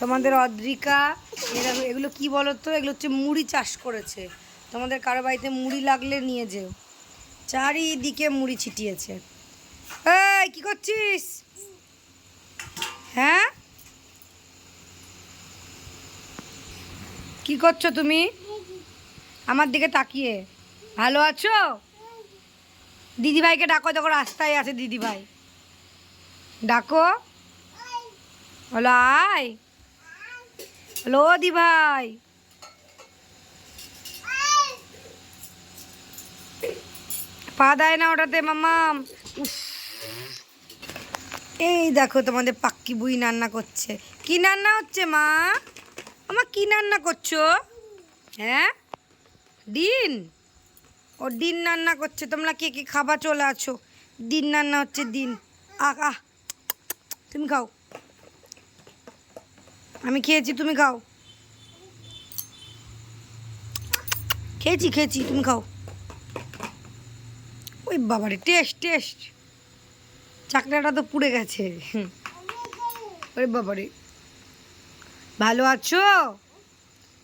তোমাদের অদ্রিকা এগুলো কি বলো তো, এগুলো হচ্ছে মুড়ি চাষ করেছে। তোমাদের কারো বাড়িতে মুড়ি লাগলে নিয়ে যেও। চারিদিকে মুড়ি ছিটিয়েছে। এই কি করছিস? হ্যাঁ, কি করছো তুমি আমার দিকে তাকিয়ে? ভালো আছো? দিদিভাইকে ডাকো, দেখো রাস্তায় আছে দিদিভাই, ডাকো। হলো আয়। হ্যালো দি ভাই, পা দেয় না ওটাতে মামাম। উফ, এই দেখো তোমাদের পাক্কি বুই রান্না করছে। কি রান্না হচ্ছে মা? আমার কি রান্না করছো? হ্যাঁ, ডিম। ও ডিম রান্না করছে। তোমরা কে কে খাবার চলে আছো? ডিম রান্না হচ্ছে, ডিম। আহ আহ, তুমি খাও। আমি খেয়েছি, তুমি খাও। খেয়েছি খেয়েছি, তুমি খাও। ওই বাবারে, টেস্ট টেস্ট। চাকরাটা তো পুড়ে গেছে। ওরে বাবারে। ভালো আছো?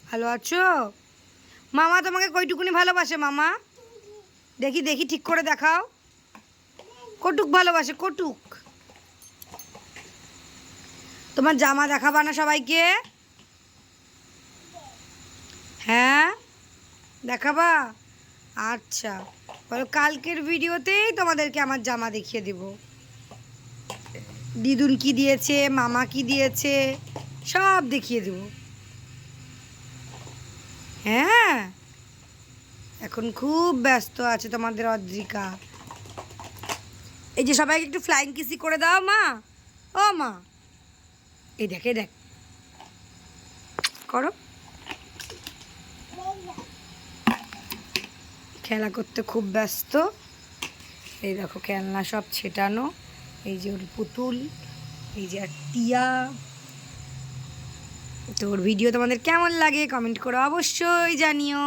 ভালো আছো? মামা তোমাকে কইটুকুনি ভালোবাসে মামা? দেখি দেখি, ঠিক করে দেখাও। কটুক ভালোবাসে, কটুক। তোমার জামা দেখাবা না সবাইকে? হ্যাঁ, দেখাবা? আচ্ছা, বলো কালকের ভিডিওতেই তোমাদেরকে আমার জামা দেখিয়ে দেব। দিদুন কি দিয়েছে, মামা কি দিয়েছে, সব দেখিয়ে দেব। হ্যাঁ, এখন খুব ব্যস্ত আছে তোমাদের অদ্রিকা। এই যে সবাইকে একটু ফ্লাইং কিসি করে দাও মা। ও মা, এই দেখ এই দেখ, করো। খেলা করতে খুব ব্যস্ত। এই দেখো খেলনা সব ছেটানো। এই যে ওর পুতুল, এই যে আর টিয়া। তো ওর ভিডিও তোমাদের কেমন লাগে কমেন্ট করে অবশ্যই জানিও।